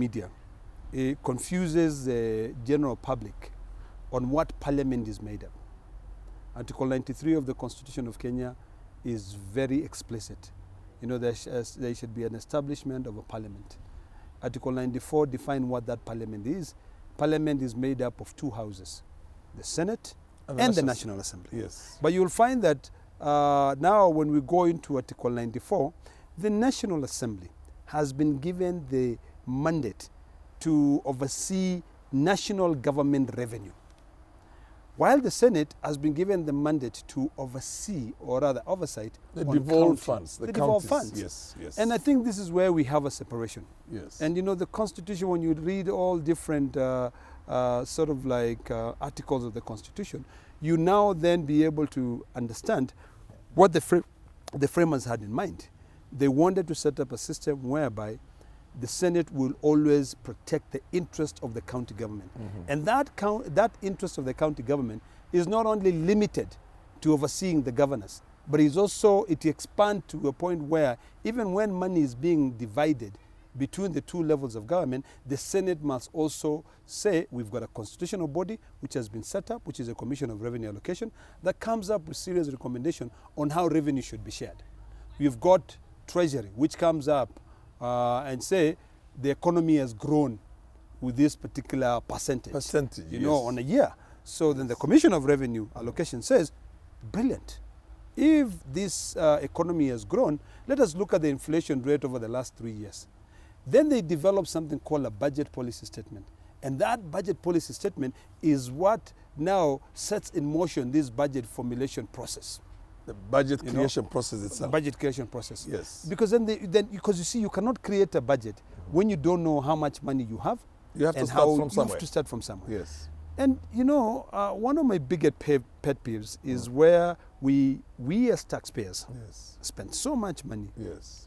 media confuses the general public on what parliament is made of. Article 93 of the Constitution of Kenya is very explicit. You know, there should be an establishment of a parliament. Article 94 defines what that parliament is. Parliament is made up of two houses, the Senate and the National Assembly. Yes. But you'll find that now when we go into Article 94, the National Assembly has been given the mandate to oversee national government revenue, while the Senate has been given the mandate to oversee, or rather oversight, the devolved funds, the devolved funds. Yes, yes. And I think this is where we have a separation. Yes. And you know, the Constitution, when you read all different sort of like articles of the Constitution, you now then be able to understand what the framers had in mind. They wanted to set up a system whereby the Senate will always protect the interest of the county government. And that interest of the county government is not only limited to overseeing the governors, but it expands to a point where even when money is being divided between the two levels of government, the Senate must also say, we've got a constitutional body which has been set up, which is a Commission of Revenue Allocation, that comes up with serious recommendation on how revenue should be shared. You've got Treasury, which comes up and say the economy has grown with this particular percentage, you know, on a year. So then the Commission of Revenue Allocation says, brilliant. If this economy has grown, let us look at the inflation rate over the last 3 years. Then they develop something called a budget policy statement. And that budget policy statement is what now sets in motion this budget formulation process. The budget creation process itself. Budget creation process. Yes. Because because you see, you cannot create a budget when you don't know how much money you have. You have to start from somewhere. You have to start from somewhere. Yes. And you know, one of my biggest pet peeves is where we as taxpayers spend so much money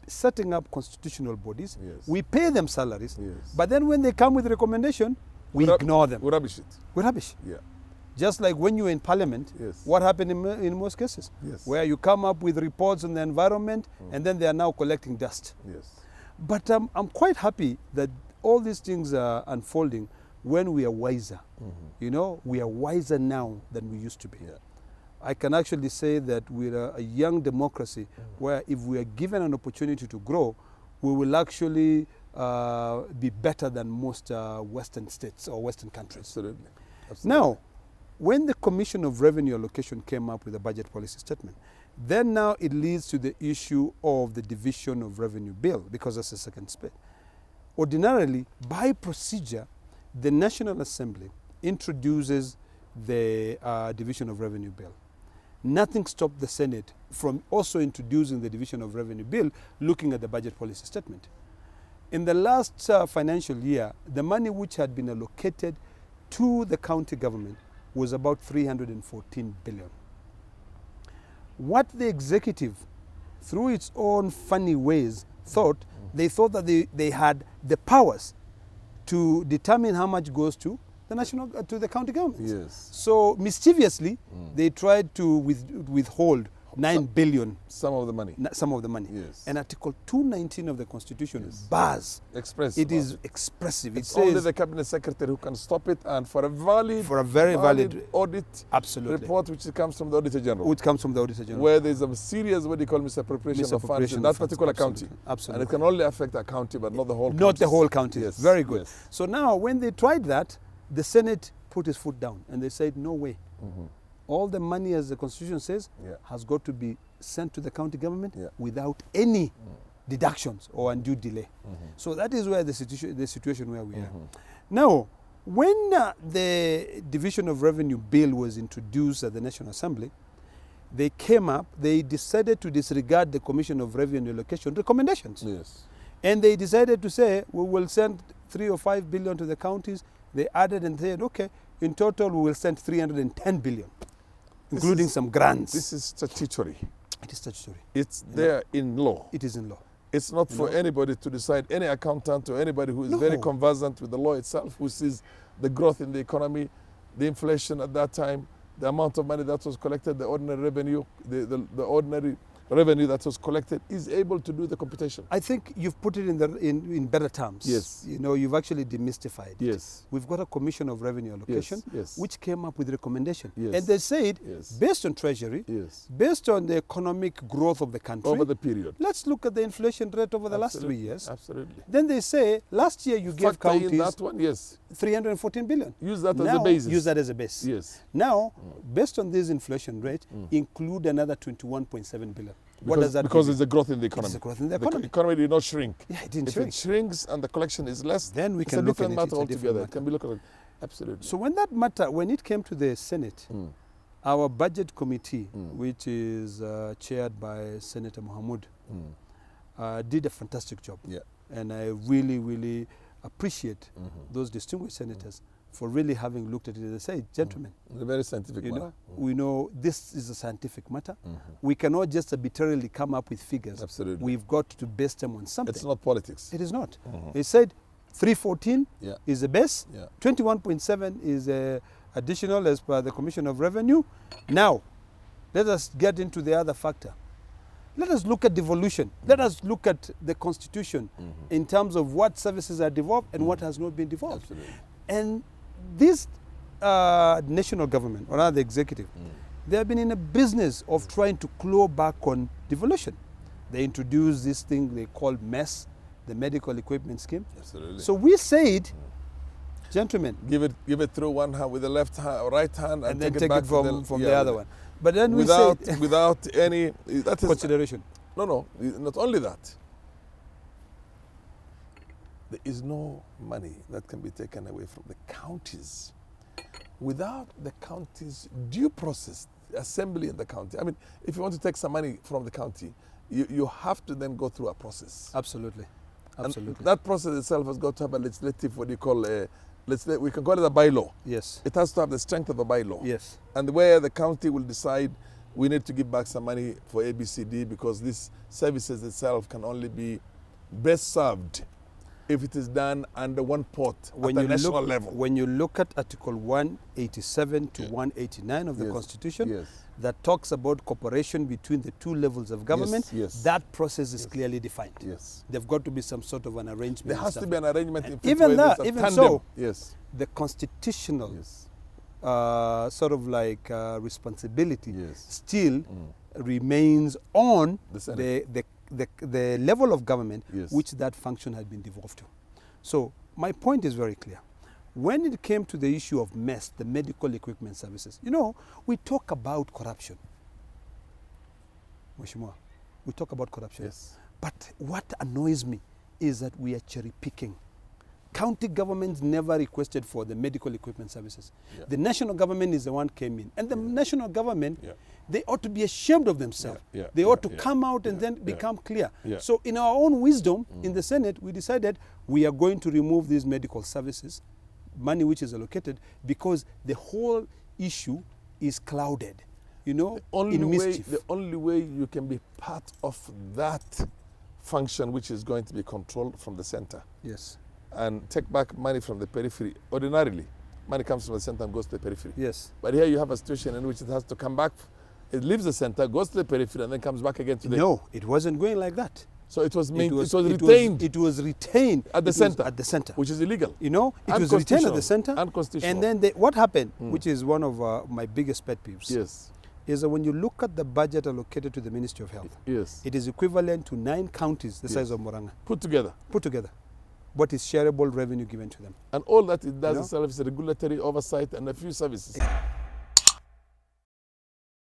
setting up constitutional bodies. We pay them salaries, but then when they come with a recommendation, we ignore them. We rubbish it. We rubbish. Yeah. Just like when you're in parliament, what happened in most cases, where you come up with reports on the environment and then they are now collecting dust. Yes. But I'm quite happy that all these things are unfolding when we are wiser. You know, we are wiser now than we used to be. I can actually say that we're a young democracy where if we are given an opportunity to grow, we will actually be better than most Western states or Western countries. Absolutely. Now, when the Commission of Revenue Allocation came up with a budget policy statement, then now it leads to the issue of the division of revenue bill, because that's the second step. Ordinarily, by procedure, the National Assembly introduces the division of revenue bill. Nothing stopped the Senate from also introducing the division of revenue bill, looking at the budget policy statement. In the last financial year, the money which had been allocated to the county government was about 314 billion. What the executive, through its own funny ways, thought, they thought that they had the powers to determine how much goes to the county government. Yes. So mischievously, they tried to withhold 9 billion. Some of the money. Some of the money. Yes. And Article 219 of the Constitution bars. Expressive. It is expressive. It's it says only the cabinet secretary who can stop it, and for a very valid audit absolutely report, which comes from the Auditor General. Which comes from the Auditor General. Where there's a serious, what do you call, misappropriation of funds in that particular county. Absolutely. And it can only affect a county, but not the whole county. Not the whole county. Yes. Very good. Yes. So now, when they tried that, the Senate put his foot down and they said, no way. All the money, as the Constitution says, has got to be sent to the county government without any deductions or undue delay. So that is where the situation where we are. Now, when the Division of Revenue Bill was introduced at the National Assembly, they decided to disregard the Commission of Revenue Allocation recommendations. Yes. And they decided to say, we will send 3 or 5 billion to the counties. They added and said, okay, in total we will send 310 billion, including some grants. This is statutory. It is statutory. It's there in law. It is in law. It's not for anybody to decide, any accountant or anybody who is very conversant with the law itself, who sees the growth in the economy, the inflation at that time, the amount of money that was collected, the ordinary revenue, the ordinary revenue that was collected is able to do the computation. I think you've put it in better terms. Yes. You know, you've actually demystified it. Yes. We've got a Commission of Revenue Allocation, Yes. which came up with a recommendation. Yes. And they said, Yes. based on Treasury, Yes. based on the economic growth of the country, Over the period. let's look at the inflation rate over the last Absolutely. 3 years. Absolutely. Then they say, last year you gave Factor in counties that one, yes. 314 billion. Use that as Now, a basis. use that as a base. Yes. Now, based on this inflation rate, include another 21.7 billion. What Because, does that because give it's a growth in the you? economy. It's a growth in the The economy. economy did not shrink. Yeah, it didn't If shrink. it shrinks and the collection is less, Then we it's can a look at different it. matter It's a different altogether. It matter. can be looked at. Absolutely. So when that matter, when it came to the Senate, our budget committee, which is chaired by Senator Mohamud, did a fantastic job. Yeah. And I really, really appreciate those distinguished senators for really having looked at it and said, gentlemen, It's a very scientific you matter. know, we know this is a scientific matter. We cannot just arbitrarily come up with figures. Absolutely. We've got to base them on something. It's not politics. It is not. He said 314 Yeah. is the base, Yeah. 21.7 is additional as per the Commission of Revenue. Now, let us get into the other factor. Let us look at devolution. Let us look at the Constitution in terms of what services are devolved and what has not been devolved. Absolutely. And this national government, or rather the executive, they have been in a business of trying to claw back on devolution. They introduced this thing they call MES, the Medical Equipment Scheme. Absolutely. So we said, gentlemen, give it through one hand with the left hand, right hand, and then take take it back it from the yeah, other one. But then without we said, without any that is consideration. no, not only that. There is no money that can be taken away from the counties without the county's due process, assembly in the county. I mean, if you want to take some money from the county, you have to then go through a process. Absolutely. Absolutely. And that process itself has got to have a legislative, what do you call, we can call it a bylaw. Yes. It has to have the strength of a bylaw. Yes. And where the county will decide we need to give back some money for ABCD because these services itself can only be best served if it is done under one pot at the national level. When you look at Article 187 to 189 of the Yes. Constitution, Yes. that talks about cooperation between the two levels of government, yes. that process is clearly defined. Yes. There's got to be some sort of an arrangement. There has and to be an arrangement in even where that, there's a even tandem. so, Yes. the constitutional Yes. sort of like responsibility Yes. still remains on The Senate. the level of government Yes. which that function had been devolved to. So my point is very clear. When it came to the issue of MES, the medical equipment services, you know, we talk about corruption. Mheshimiwa, we talk about corruption. Yes. But what annoys me is that we are cherry picking. County governments never requested for the medical equipment services. Yeah. The national government is the one came in. And the national government, Yeah. they ought to be ashamed of themselves. Yeah, yeah, They yeah, ought to yeah, come out and yeah, then yeah. become clear. Yeah. So in our own wisdom, in the Senate, we decided we are going to remove these medical services, money which is allocated, because the whole issue is clouded, you know, in mischief. The only way you can be part of that function which is going to be controlled from the center Yes. and take back money from the periphery. Ordinarily, money comes from the center and goes to the periphery. Yes. But here you have a situation in which it has to come back. It leaves the center, goes to the periphery, and then comes back again to the... No, it wasn't going like that. So it was retained It was retained at the center. At the center. which is illegal. You know, it was retained at the center. Unconstitutional. And then what happened, which is one of my biggest pet peeves, Yes. is that when you look at the budget allocated to the Ministry of Health, Yes. it is equivalent to 9 counties the size Yes. of Moranga, Put together. put together. What is shareable revenue given to them? And all that it does You know? itself is regulatory oversight and a few services.